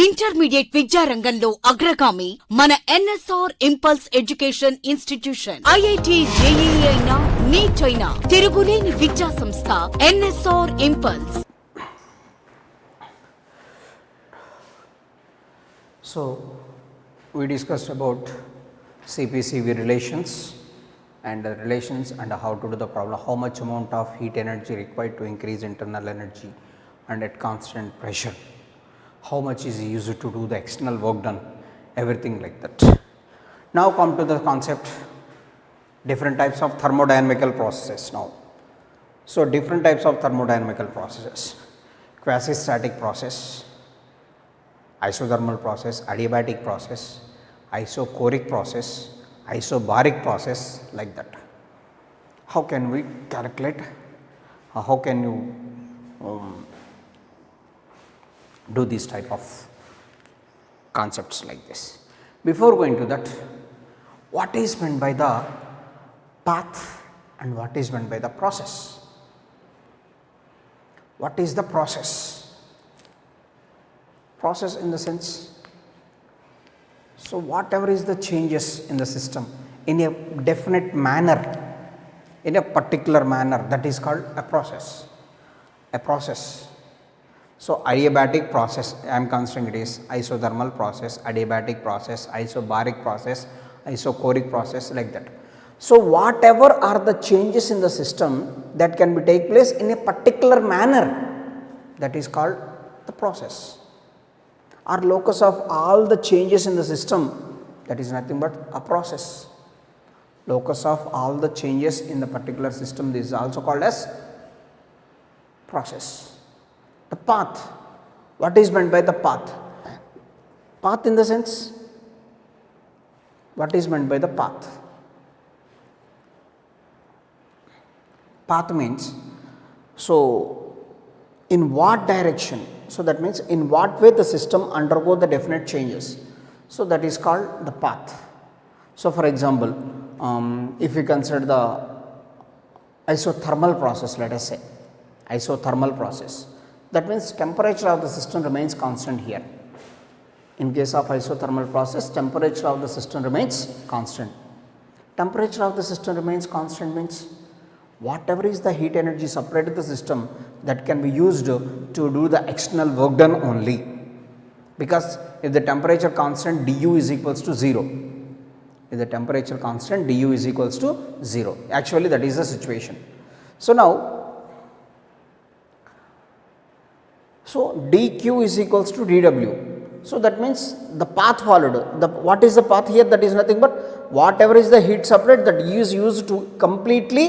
Intermediate విద్యారంగంలో అగ్రగామి మన NSR impulse education institution. IIT JEE అయినా నీట్ అయినా తిరుగులేని విద్యా సంస్థ NSR impulse. So we discussed about CPCV relations and the relations and how to do the problem, how much amount of heat energy required to increase internal energy and at constant pressure, how much is used to do the external work done, everything like that. Now come to the concept, different types of thermodynamical processes now. So different types of thermodynamical processes, quasi static process, isothermal process, adiabatic process, isochoric process, isobaric process, like that. How can we calculate, how can you do these type of concepts like this? Before going to that, what is meant by the path and what is meant by the process? What is the process? Process in the sense, so whatever is the changes in the system in a definite manner, in a particular manner, that is called a process. A process. So adiabatic process, I am considering it is isothermal process, adiabatic process, isobaric process, isochoric process, like that. So whatever are the changes in the system that can be take place in a particular manner, that is called the process. Or locus of all the changes in the system, that is nothing but a process. Locus of all the changes in the particular system, this is also called as process. The path, what is meant by the path? Path in the sense, what is meant by the path? Path means, so in what direction, so that means in what way the system undergo the definite changes, so that is called the path. So for example, if we consider the isothermal process, let us say isothermal process, that means temperature of the system remains constant here. In case of isothermal process, temperature of the system remains constant. Temperature of the system remains constant means whatever is the heat energy supplied to the system, that can be used to do the external work done only, because if the temperature constant du is equals to 0, if the temperature constant du is equals to 0, actually that is the situation. So now, so dq is equals to dw, so that means the path followed, what is the path here? That is nothing but whatever is the heat supplied, that is used to completely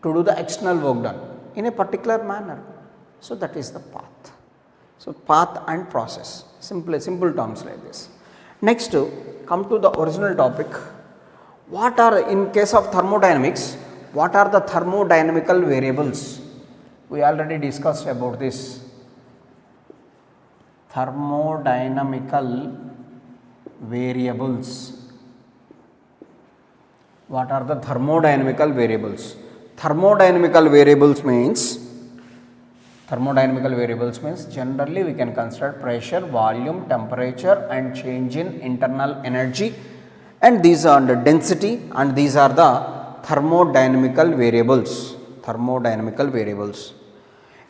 to do the external work done in a particular manner. So that is the path. So path and process, simple terms like this. Next, come to the original topic. What are, in case of thermodynamics, what are the thermodynamical variables? We already discussed about this. Thermodynamical variables. What are the thermodynamical variables? Thermodynamical variables means generally we can consider pressure, volume, temperature and change in internal energy, and these are the density, and these are the thermodynamical variables.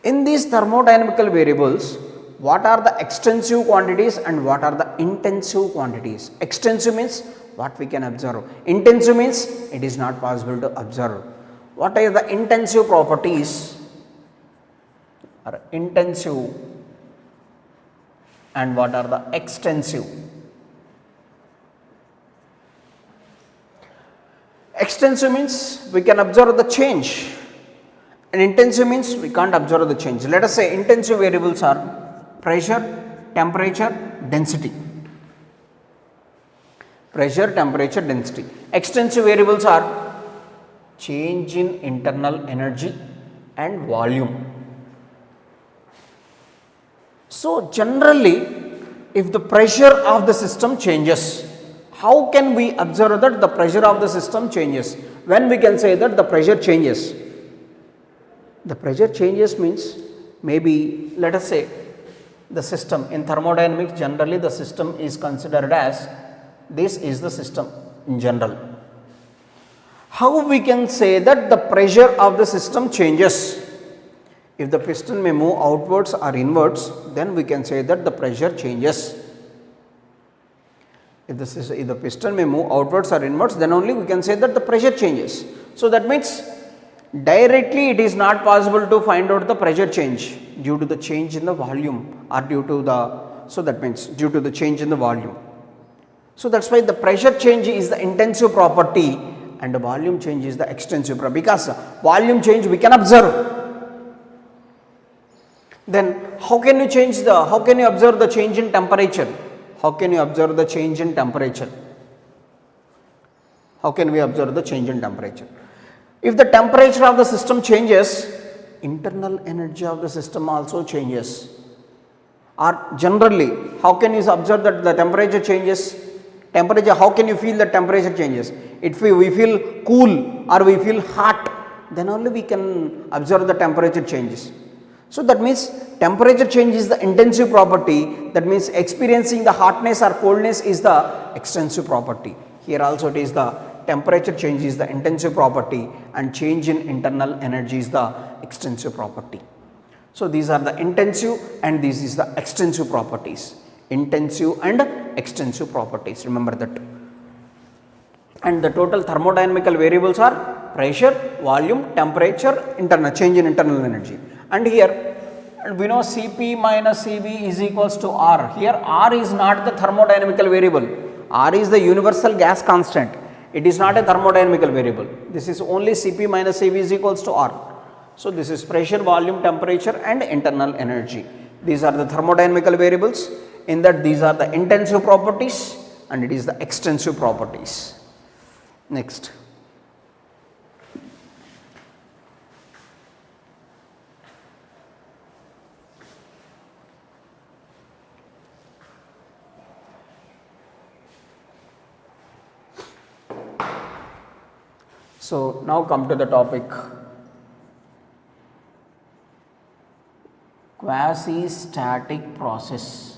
In these thermodynamical variables, what are the extensive quantities and what are the intensive quantities? Extensive means what we can observe, intensive means it is not possible to observe. What are the intensive properties? Or intensive, and what are the extensive? Extensive means we can observe the change, and intensive means we can't observe the change. Let us say intensive variables are pressure, temperature, density. Pressure, temperature, density. Extensive variables are change in internal energy and volume. So generally, if the pressure of the system changes, how can we observe that the pressure of the system changes? When we can say that the pressure changes? The pressure changes means maybe let us say the system. In thermodynamics, generally the system is considered as, this is the system in general. How we can say that the pressure of the system changes? If the piston may move outwards or inwards, then we can say that the pressure changes. If the piston may move outwards or inwards, then only we can say that the pressure changes. So that means directly it is not possible to find out the pressure change due to the change in the volume or due to the, so that means due to the change in the volume. So that is why the pressure change is the intensive property and the volume change is the extensive property, because volume change we can observe. Then how can you observe the change in temperature? How can you observe the change in temperature? How can we observe the change in temperature? If the temperature of the system changes, internal energy of the system also changes. Or generally, how can you observe that the temperature changes? Temperature, how can you feel that temperature changes? If we feel cool or we feel hot, then only we can observe the temperature changes. So that means temperature change is the intensive property, that means experiencing the hotness or coldness is the extensive property. Here also it is the temperature change is the intensive property and change in internal energy is the extensive property. So these are the intensive and this is the extensive properties. Intensive and extensive properties, remember that. And the total thermodynamical variables are pressure, volume, temperature, change in internal energy. And here we know Cp minus Cv is equals to R. Here R is not the thermodynamical variable. R is the universal gas constant. It is not a thermodynamical variable. This is only Cp minus Cv is equals to R. So this is pressure, volume, temperature and internal energy. These are the thermodynamical variables. In that these are the intensive properties and it is the extensive properties. Next. So now come to the topic quasi-static process.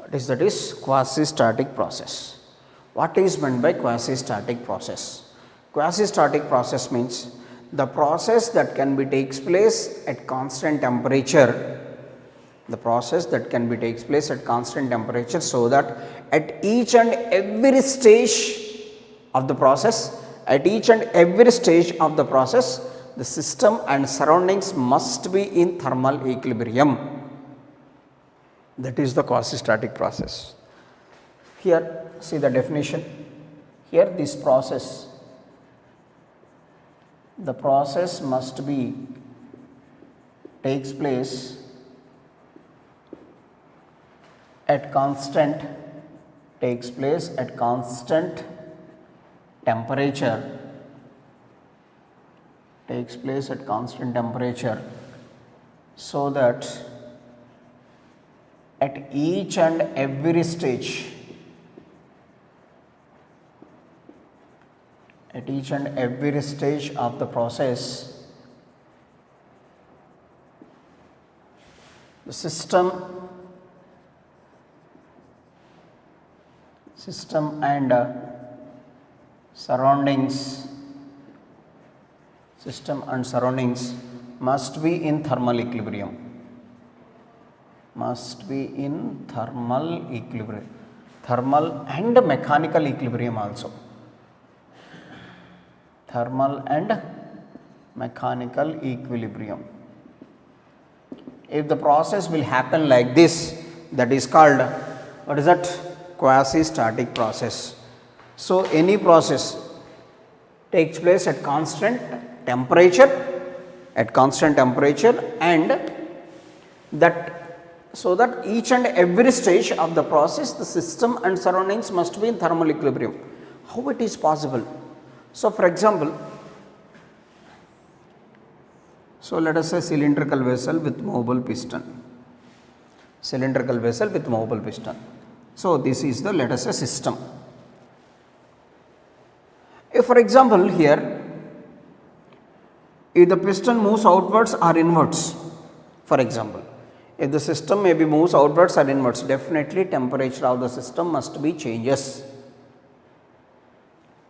That is quasi-static process. What is meant by quasi-static process? Quasi-static process means the process that can be takes place at constant temperature. The process that can be takes place at constant temperature, so that at each and every stage of the process, the system and surroundings must be in thermal equilibrium. That is the quasi-static process. Here see the definition. Here this process, the process must be takes place at constant temperature, so that at each and every stage, of the process, the system and surroundings must be in thermal equilibrium. Thermal and mechanical equilibrium also. Thermal and mechanical equilibrium. If the process will happen like this, that is called, what is that? Quasi-static process. So any process takes place at constant temperature and that, so that each and every stage of the process, the system and surroundings must be in thermal equilibrium. How it is possible? So for example, so let us say cylindrical vessel with movable piston. So this is the, let us say, system. If for example here if the piston moves outwards or inwards, for example, if the system maybe moves outwards or inwards, definitely temperature of the system must be changes.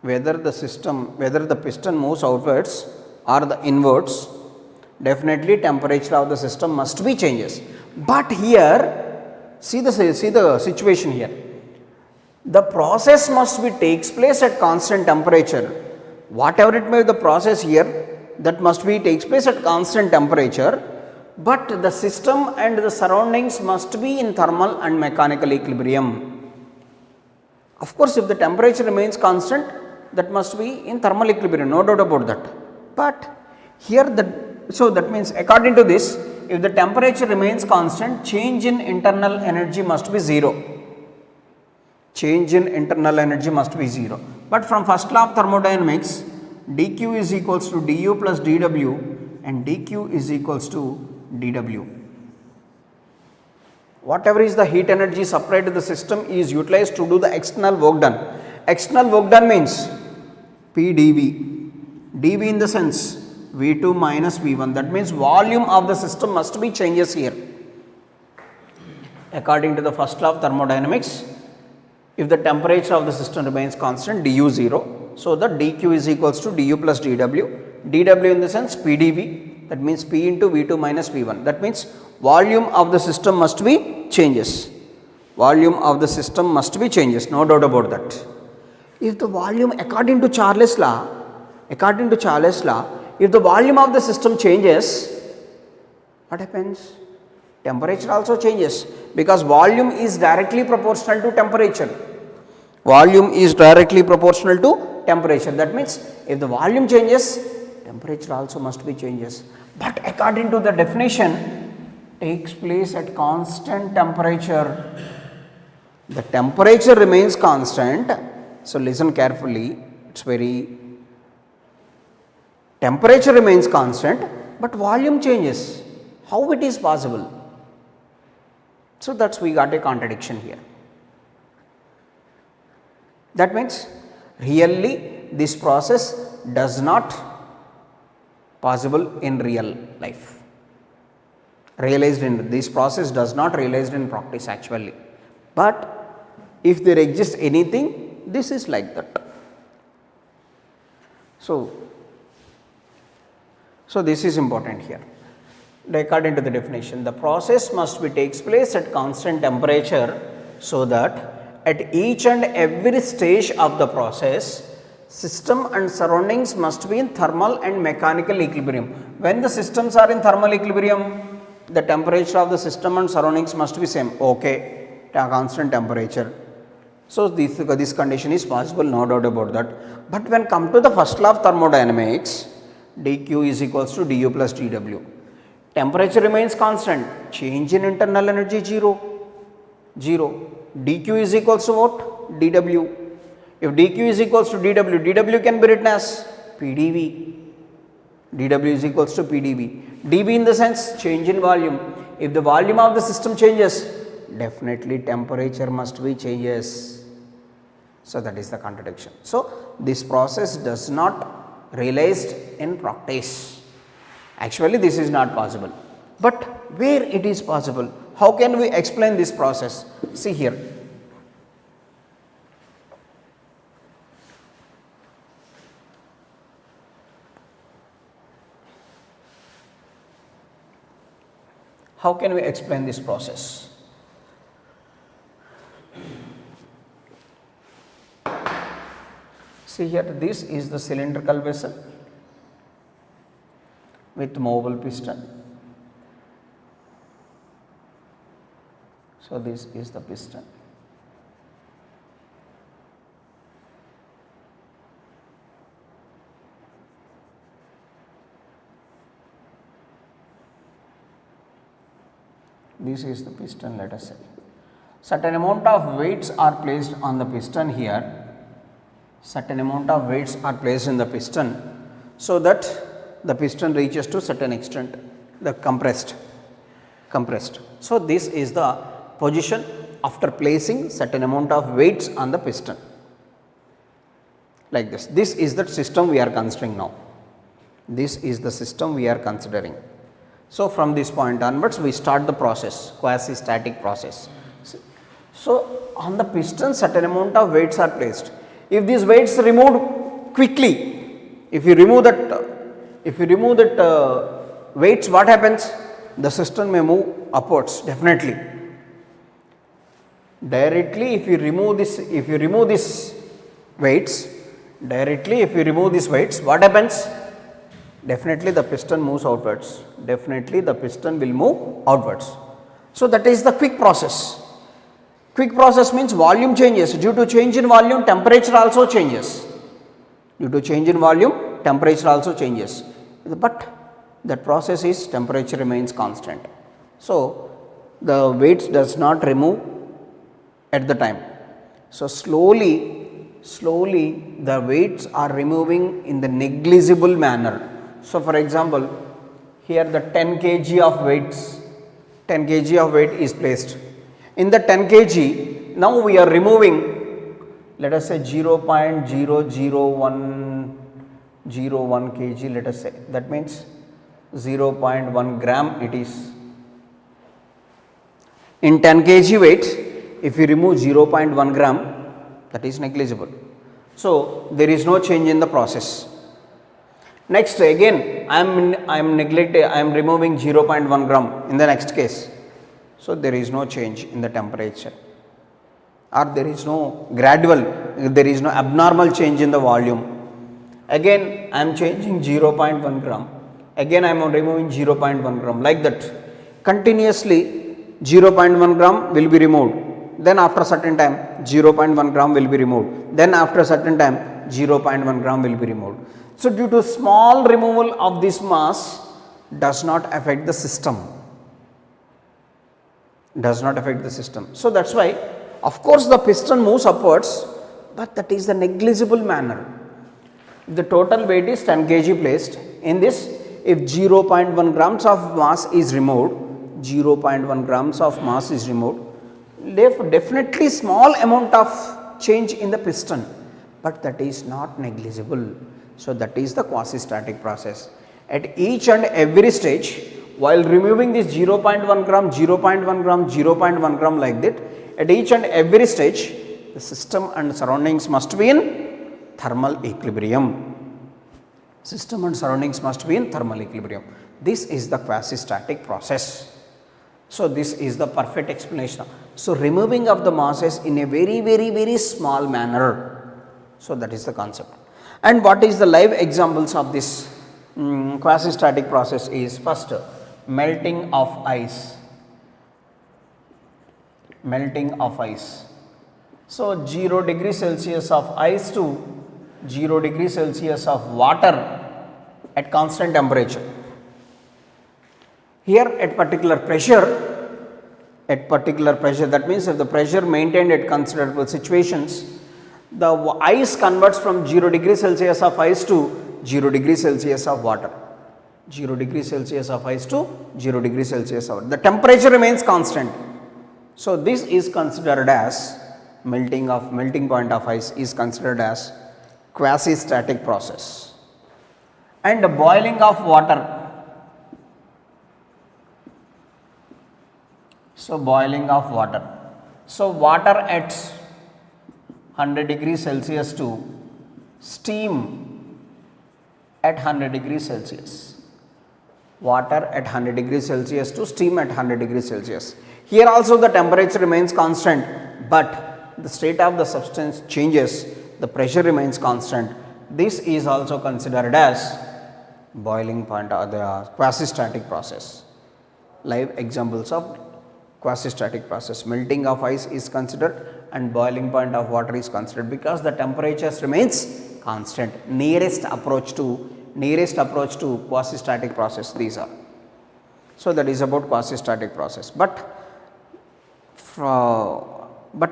Whether the piston moves outwards or the inwards, definitely temperature of the system must be changes. But here, see the situation here. The process must be takes place at constant temperature. Whatever it may be the process here, that must be takes place at constant temperature, but the system and the surroundings must be in thermal and mechanical equilibrium. Of course, if the temperature remains constant, that must be in thermal equilibrium, no doubt about that. But here so that means according to this, if the temperature remains constant, change in internal energy must be 0. Change in internal energy must be 0. But from first law of thermodynamics, dq is equals to du plus dw and dq is equals to dw. Whatever is the heat energy supplied to the system is utilized to do the external work done. External work done means P dV. dV in the sense V2 minus V1, that means volume of the system must be changes here. According to the first law of thermodynamics, if the temperature of the system remains constant, du 0, so the dq is equals to du plus dw, dw in the sense P dV, that means P into V2 minus V1, that means volume of the system must be changes. Volume of the system must be changes, no doubt about that. If the volume according to Charles' law, if the volume of the system changes, what happens? Temperature also changes, because volume is directly proportional to temperature. Volume is directly proportional to temperature. That means if the volume changes, temperature also must be changes. But according to the definition, takes place at constant temperature. The temperature remains constant. So listen carefully, it's very, temperature remains constant, but volume changes. How it is possible? So that's we got a contradiction here. That means really this process does not possible in real life. Realized in this process does not realized in practice actually. But if there exists anything, this is like that. So this is important here. According to the definition, the process must be takes place at constant temperature, so that at each and every stage of the process, system and surroundings must be in thermal and mechanical equilibrium. When the systems are in thermal equilibrium, the temperature of the system and surroundings must be same, okay, at a constant temperature. So this condition is possible, no doubt about that. But when come to the first law of thermodynamics, dq is equals to du plus dw. Temperature remains constant, change in internal energy 0. dq is equals to what? dw. If dq is equals to dw, dw can be written as pdv. dw is equals to pdv. dv in the sense change in volume. If the volume of the system changes, definitely temperature must be changes. So that is the contradiction. So this process does not realized in practice. Actually this is not possible, but where it is possible, how can we explain this process? See here, how can we explain this process? See here, this is the cylindrical vessel with movable piston. So this is the piston. This is the piston, let us say. Certain amount of weights are placed on the piston here. Certain amount of weights are placed in the piston, so that the piston reaches to certain extent, the compressed. So this is the position after placing certain amount of weights on the piston, like this. This is the system we are considering now. This is the system we are considering. So, from this point onwards we start the process, quasi static process. So, on the piston certain amount of weights are placed. If these weights removed quickly, if you remove that weights, what happens? The system may move upwards definitely. Directly if you remove these weights, what happens? Definitely the piston moves outwards, definitely the piston will move outwards. So, that is the quick process. Quick process means volume changes, due to change in volume temperature also changes, but that process is temperature remains constant. So, the weights does not remove at the time. So, slowly the weights are removing in the negligible manner. So, for example, here the 10 kg of weight is placed. In the 10 kg, now we are removing, let us say 0.00101 kg, let us say, that means 0.1 gram it is. In 10 kg weight, if you remove 0.1 gram, that is negligible. So, there is no change in the process. Next again I am removing 0.1 gram in the next case. So, there is no change in the temperature, or there is no abnormal change in the volume. Again I am changing 0.1 gram, again I am removing 0.1 gram, like that continuously 0.1 gram will be removed, then after certain time 0.1 gram will be removed, then after certain time 0.1 gram will be removed. So, due to small removal of this mass does not affect the system. So, that is why of course the piston moves upwards, but that is the negligible manner. The total weight is 10 kg placed. In this, if 0.1 grams of mass is removed, definitely small amount of change in the piston, but that is not negligible. So, that is the quasi static process. At each and every stage, while removing this 0.1 gram, 0.1 gram, 0.1 gram like that, at each and every stage the system and surroundings must be in thermal equilibrium. This is the quasi static process. So, this is the perfect explanation. So, removing of the masses in a very small manner. So, that is the concept. And what is the live examples of this quasi static process is, first, melting of ice. So, 0 degree Celsius of ice to 0 degree Celsius of water at constant temperature. Here at particular pressure, that means if the pressure maintained at considerable situations, the ice converts from 0 degree Celsius of ice to 0 degree Celsius of water. 0 degree Celsius of ice to 0 degree Celsius of water. The temperature remains constant. So, this is considered as melting point of ice is considered as quasi static process. And boiling of water. So, boiling of water. So, water at 100 degrees Celsius to steam at 100 degrees Celsius. Water at 100 degrees Celsius to steam at 100 degrees Celsius. Here also the temperature remains constant, but the state of the substance changes, the pressure remains constant. This is also considered as boiling point or the quasi static process. Live examples of quasi static process: melting of ice is considered and boiling point of water is considered, because the temperatures remains constant. Nearest approach to quasi static process these are. So, that is about quasi static process, but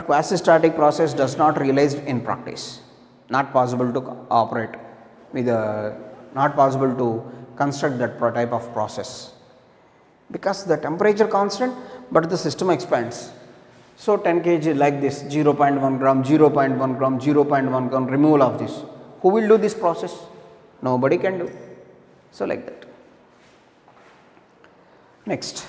quasi static process does not realized in practice, not possible to operate with not possible to construct that type of process, because the temperature constant but the system expands. So, 10 kg like this, 0.1 gram, 0.1 gram, 0.1 gram removal of this. Who will do this process? Nobody can do. So, like that. Next,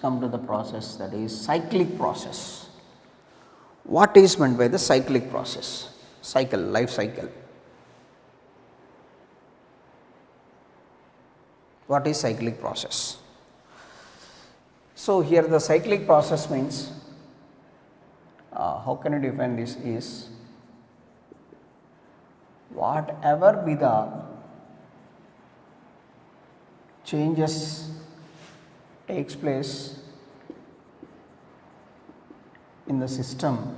come to the process, that is cyclic process. What is meant by the cyclic process? Cycle, life cycle. What is cyclic process? So, here the cyclic process means, how can you define this, is whatever be the changes takes place in the system,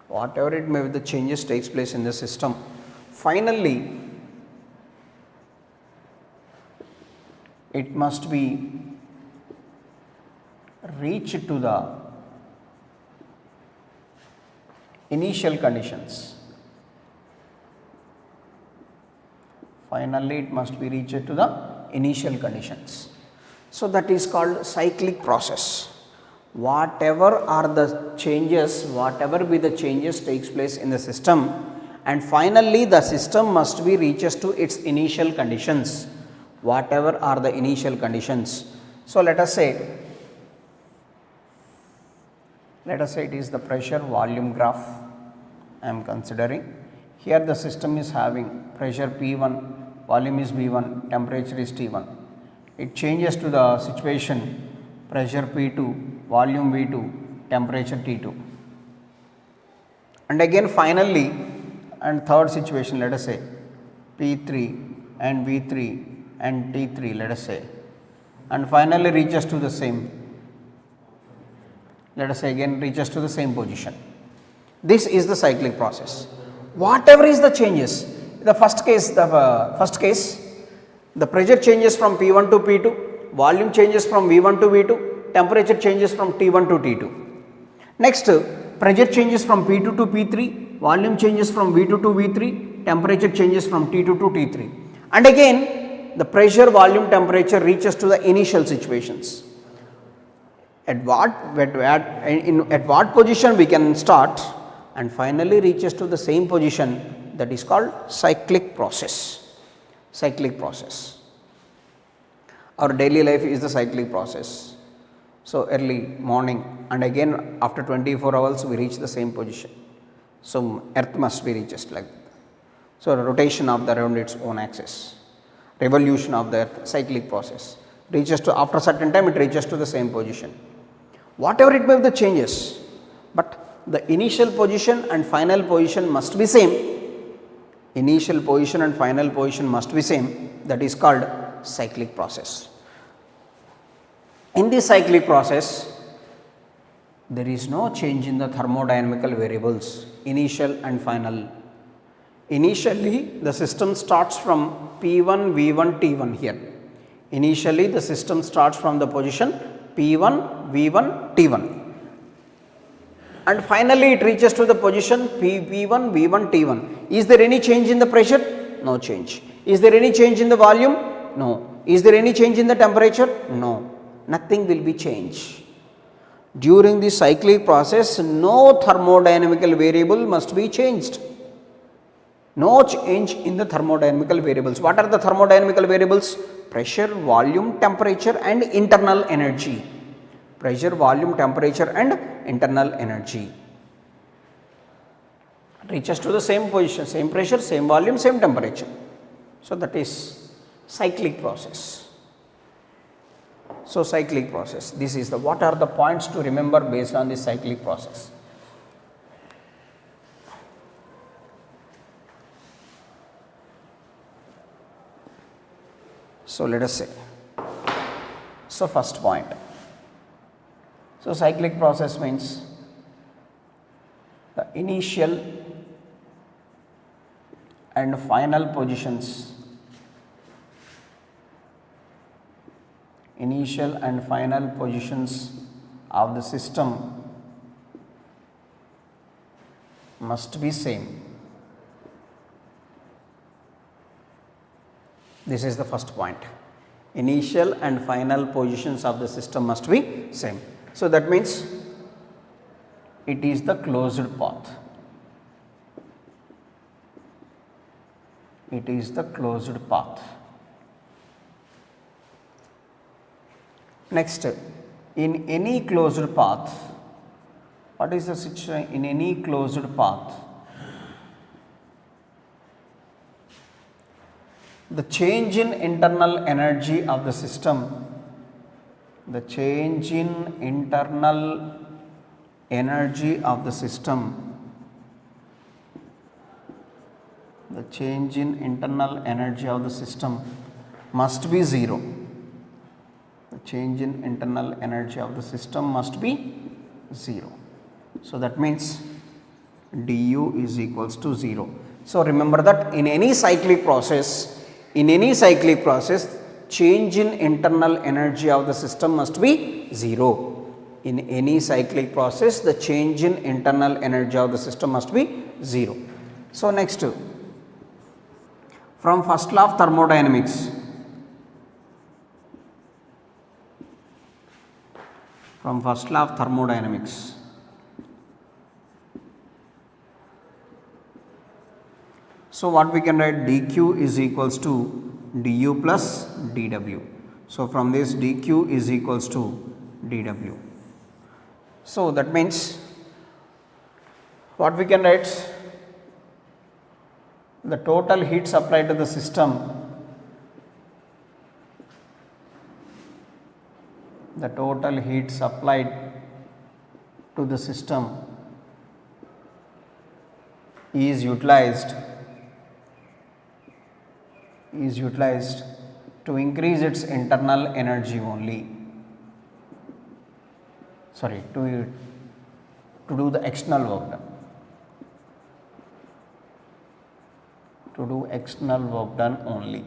whatever it may be, the changes takes place in the system, finally it must be reached to the initial conditions. Finally, it must be reached to the initial conditions. So, that is called cyclic process. Whatever are the changes, whatever be the changes takes place in the system, and finally the system must be reaches to its initial conditions, whatever are the initial conditions. So, let us say it is the pressure volume graph I am considering. Here the system is having pressure P1, volume is V1, temperature is T1. It changes to the situation pressure P2, volume V2, temperature T2. And again finally, and third situation, let us say P3 and V3 and T3, let us say, and finally reaches to the same, let us say again reaches to the same position. This is the cyclic process. Whatever is the changes, the first case, the pressure changes from P1 to P2, volume changes from V1 to V2, temperature changes from T1 to T2. Next, pressure changes from P2 to P3, volume changes from V2 to V3, temperature changes from T2 to T3. And again, the pressure, volume, temperature reaches to the initial situations. At what position we can start, and finally reaches to the same position, that is called cyclic process. Cyclic process. Our daily life is the cyclic process. So, early morning and again after 24 hours we reach the same position. So, earth must be reached like that. So, rotation of the around its own axis, revolution of the earth, cyclic process, reaches to, after certain time it reaches to the same position. Whatever it may be the changes, but the initial position and final position must be same. Initial position and final position must be same, that is called cyclic process. In this cyclic process, there is no change in the thermodynamical variables, initial and final. Initially, the system starts from P1, V1, T1 here. Initially, the system starts from the position P1, V1, T1. And finally, it reaches to the position P1, V1, T1. Is there any change in the pressure? No change. Is there any change in the volume? No. Is there any change in the temperature? No. Nothing will be changed. During the cyclic process, no thermodynamical variable must be changed. No change in the thermodynamical variables. What are the thermodynamical variables? Pressure, volume, temperature and internal energy. Pressure, volume, temperature and internal energy. Reaches to the same position, same pressure, same volume, same temperature. So, that is cyclic process. So, cyclic process, this is the, what are the points to remember based on this cyclic process? So, let us say, so first point. So, cyclic process means the initial and final positions initial and final positions of the system must be same. This is the first point. Initial and final positions of the system must be same. So, that means it is the closed path. It is the closed path. Next, in any closed path, what is the situation in any closed path? The change in internal energy of the system, the change in internal energy of the system, the change in internal energy of the system must be 0. The change in internal energy of the system must be 0. So, that means du is equals to 0. So, remember that in any cyclic process, change in internal energy of the system must be 0. In any cyclic process, the change in internal energy of the system must be 0. So, next, from first law of thermodynamics, so what we can write, dq is equals to du plus dw. So, from this dq is equals to dw. So, that means what we can write, the total heat supplied to the system, is utilized to increase its internal energy only, to do the external work done. Only.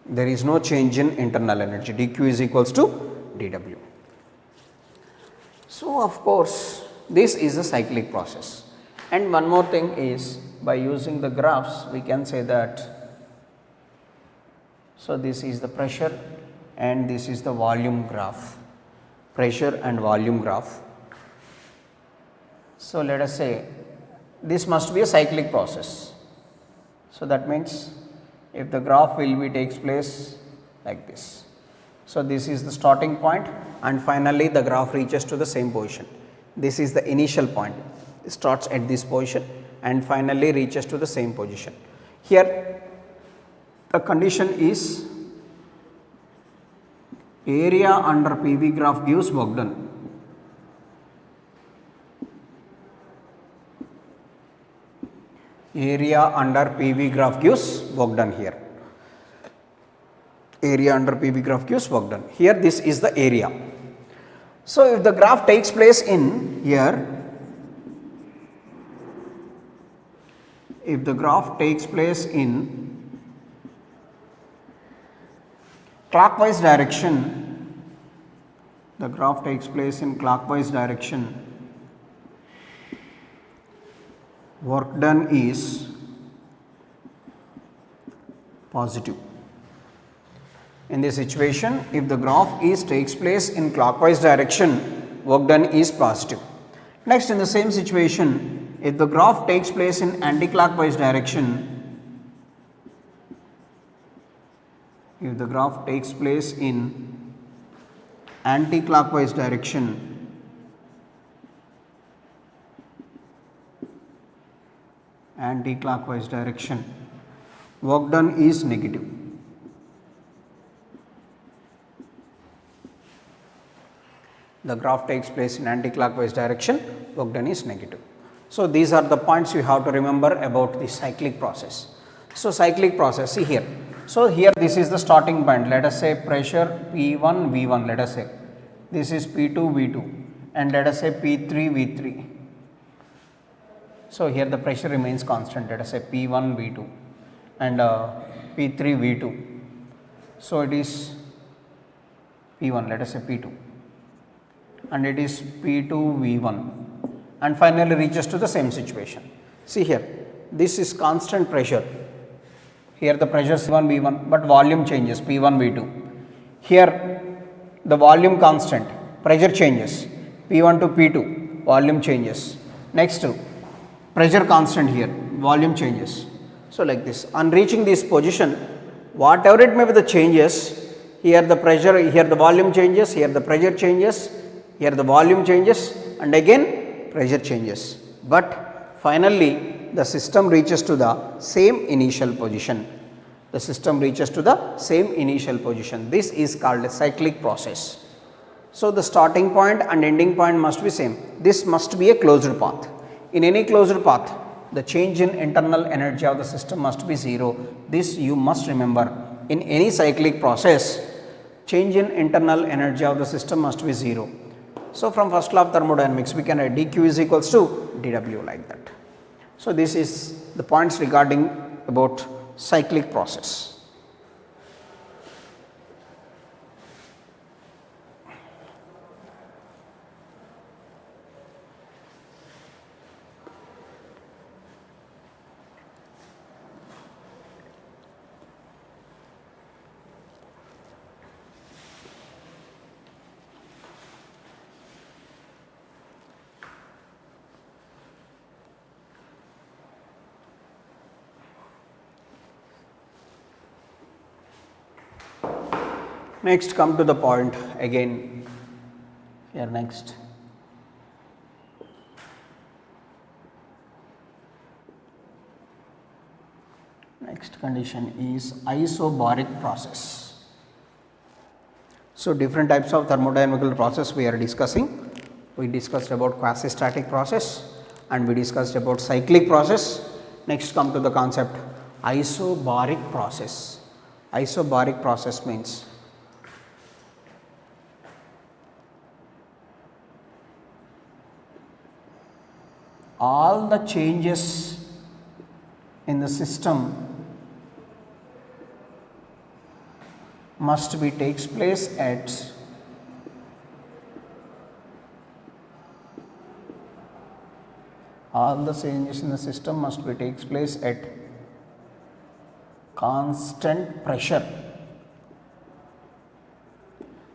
There is no change in internal energy. dq is equals to dw. So, of course, this is a cyclic process. And one more thing is, by using the graphs, we can say that, so this is the pressure and this is the volume graph, pressure and volume graph. So, let us say this must be a cyclic process. So, that means if the graph takes place like this. So, this is the starting point and finally, the graph reaches to the same position. This is the initial point, it starts at this position and finally reaches to the same position. Here the condition is area under PV graph gives work done. Area under PV graph gives work done here. Area under PV graph gives work done. Here this is the area. So, if the graph takes place in here, if the graph takes place in clockwise direction, work done is positive. In this situation, if the graph takes place in clockwise direction, work done is positive. Next, in the same situation, if the graph takes place in anti-clockwise direction, work done is negative. The graph takes place in anti-clockwise direction, work done is negative. So, these are the points you have to remember about the cyclic process. So, cyclic process, see here. So, here this is the starting point, let us say pressure P1 V1, let us say this is P2 V2 and let us say P3 V3. So, here the pressure remains constant, let us say P1 V2 and P3 V2. So, it is P1, let us say P2, and it is P2 V1, and finally reaches to the same situation. See here, this is constant pressure. Here the pressure is V1 V1, but volume changes P1 V2. Here the volume constant, pressure changes P1 to P2, volume changes. Next pressure constant here, volume changes. So like this, on reaching this position, whatever it may be the changes, here the pressure, here the volume changes, here the pressure changes, here the volume changes, and again pressure changes. But finally the system reaches to the same initial position. The system reaches to the same initial position. This is called a cyclic process. So the starting point and ending point must be same. This must be a closed path. In any closed path, the change in internal energy of the system must be 0. This you must remember. In any cyclic process, change in internal energy of the system must be 0. So from first law of thermodynamics, we can write dq is equals to dw like that. So this is the points regarding about cyclic process. Next come to the point again here next. Next condition is isobaric process. So different types of thermodynamical process we are discussing. We discussed about quasi-static process and we discussed about cyclic process. Next come to the concept isobaric process. Isobaric process means all the changes in the system must be takes place at constant pressure.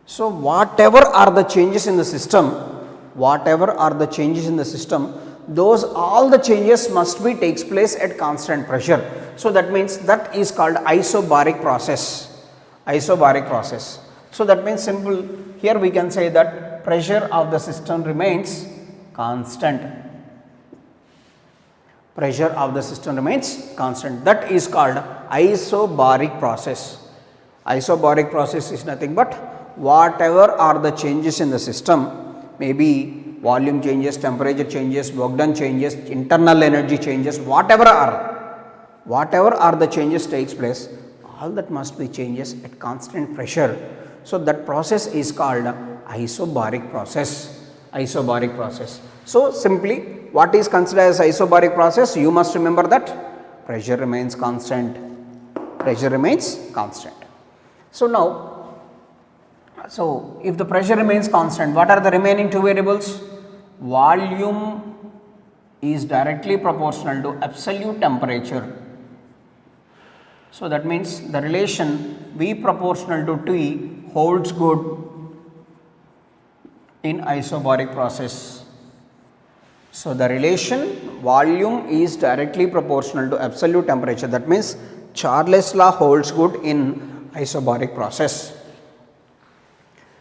So whatever are the changes in the system, those all the changes must be takes place at constant pressure. So that means that is called isobaric process. So that means simple, here we can say that pressure of the system remains constant. That is called isobaric process. Isobaric process is nothing but whatever are the changes in the system, maybe volume changes, temperature changes, work done changes, internal energy changes, whatever are the changes takes place, all that must be changes at constant pressure. So that process is called isobaric process. So simply what is considered as isobaric process, you must remember that pressure remains constant. So now, so if the pressure remains constant, what are the remaining two variables? Volume is directly proportional to absolute temperature. So that means the relation V proportional to T holds good in isobaric process. So the relation volume is directly proportional to absolute temperature, that means Charles' law holds good in isobaric process.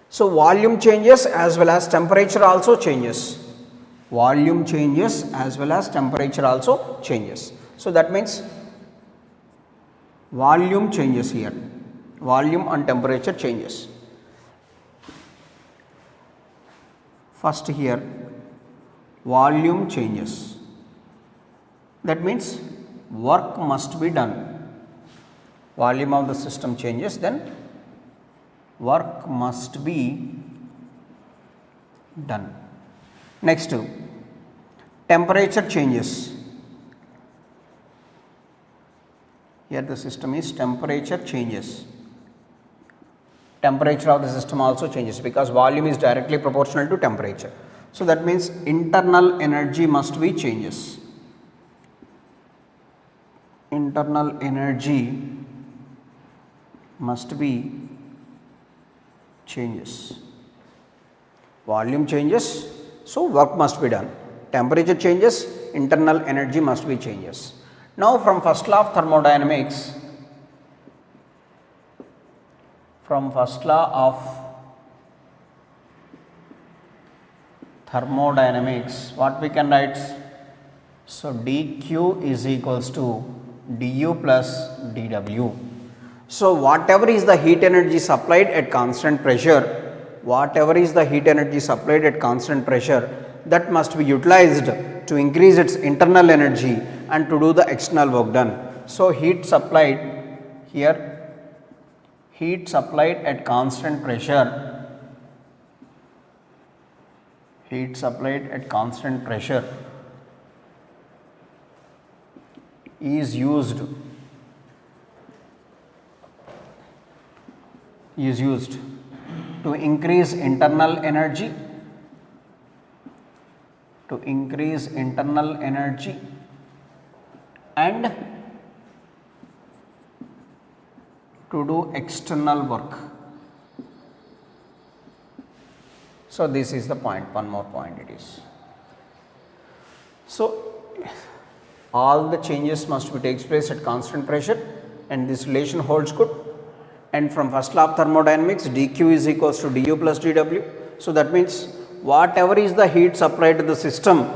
So volume changes as well as temperature also changes. So that means volume changes here, volume and temperature changes. First here volume changes, that means work must be done. Volume of the system changes, then work must be done. Next, temperature changes. Here the system is temperature changes. temperature of the system also changes because volume is directly proportional to temperature. So that means internal energy must be changes. Internal energy must be changes. Volume changes, so work must be done. Temperature changes, internal energy must be changes. Now from first law of thermodynamics, what we can write? So dq is equals to du plus dw. So whatever is the heat energy supplied at constant pressure, that must be utilized to increase its internal energy and to do the external work done. So heat supplied at constant pressure, is used to increase internal energy, and to do external work. So this is the point, one more point it is. So all the changes must be takes place at constant pressure, and this relation holds good. And from first law of thermodynamics, dq is equals to du plus dw. So that means whatever is the heat supplied to the system,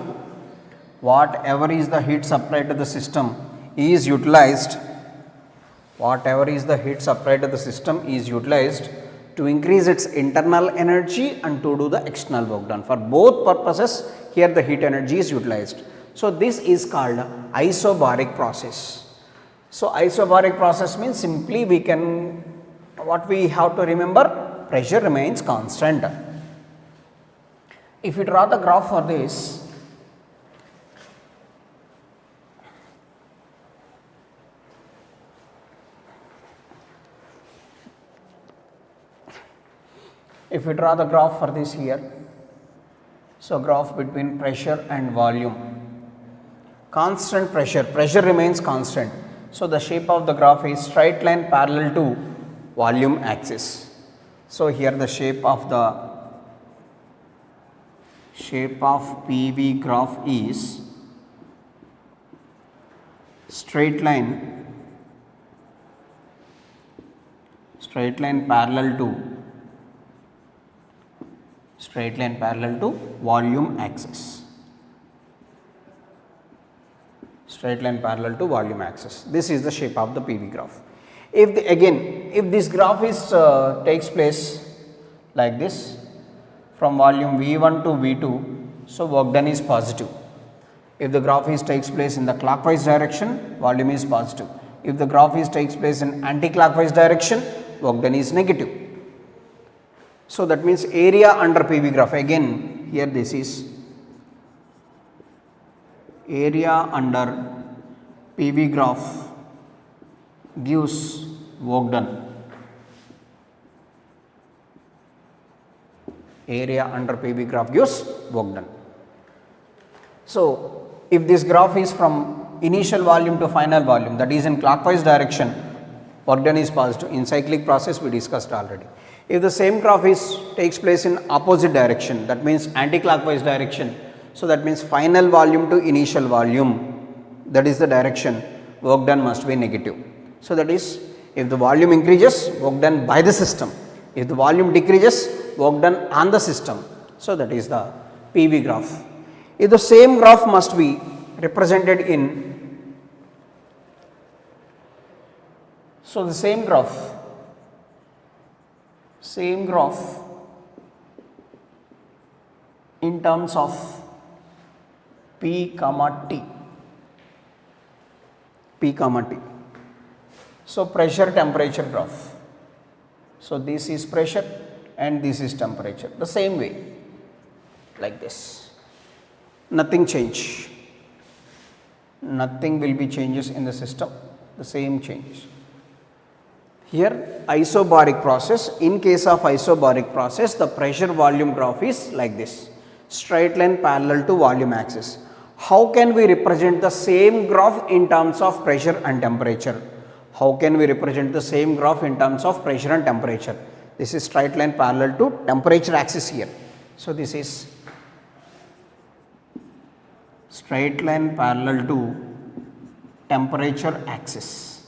is utilized to increase its internal energy and to do the external work done. For both purposes, here the heat energy is utilized. So this is called isobaric process. So isobaric process means simply we can, what we have to remember, pressure remains constant. If we draw the graph for this, here, so graph between pressure and volume, constant pressure remains constant. So the shape of the graph is straight line parallel to volume axis. So here the shape of PV graph is straight line parallel to volume axis. This is the shape of the PV graph. If this graph is takes place like this, from volume V1 to V2, so work done is positive. If the graph takes place in the clockwise direction, volume is positive. If the graph takes place in anti-clockwise direction, work done is negative. So that means area under PV graph, again here this is area under PV graph gives work done. So if this graph is from initial volume to final volume, that is in clockwise direction, work done is positive. In cyclic process we discussed already. If the same graph takes place in opposite direction, that means anti-clockwise direction, so that means final volume to initial volume, that is the direction, work done must be negative. So that is, if the volume increases, work done by the system. If the volume decreases, work done on the system. So that is the PV graph. If the same graph must be represented in, so the same graph in terms of P comma T. So pressure temperature graph. So this is pressure and this is temperature, the same way, like this. Nothing change. Nothing will be changes in the system, the same changes. Here isobaric process, in case of isobaric process, the pressure volume graph is like this, straight line parallel to volume axis. How can we represent the same graph in terms of pressure and temperature? How can we represent the same graph in terms of pressure and temperature? This is straight line parallel to temperature axis here. So, this is straight line parallel to temperature axis.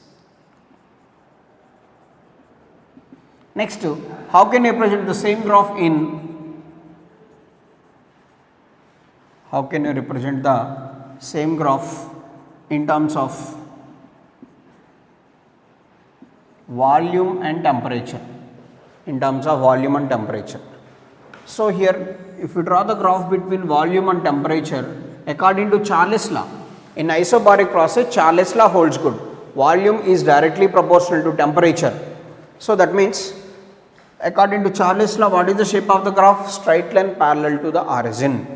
Next, how can you represent the same graph in, how can you represent the same graph in terms of volume and temperature, in terms of volume and temperature. So, here if you draw the graph between volume and temperature according to Charles law, in isobaric process Charles law holds good, volume is directly proportional to temperature. So, that means according to Charles law, what is the shape of the graph? Straight line parallel to the origin,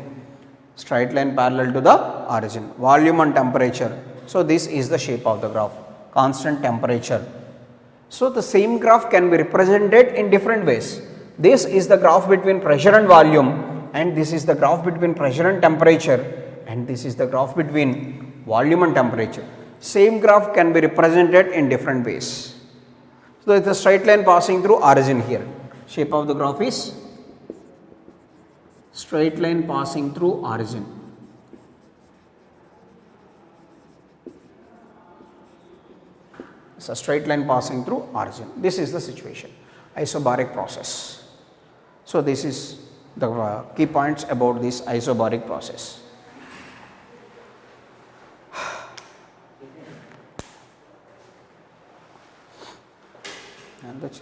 straight line parallel to the origin, volume and temperature. So, this is the shape of the graph, constant temperature. So, the same graph can be represented in different ways. This is the graph between pressure and volume, and this is the graph between pressure and temperature, and this is the graph between volume and temperature. Same graph can be represented in different ways. So, it is a straight line passing through origin here. Shape of the graph is straight line passing through origin. It's a straight line passing through origin. This is the situation, isobaric process. So, this is the key points about this isobaric process. And that's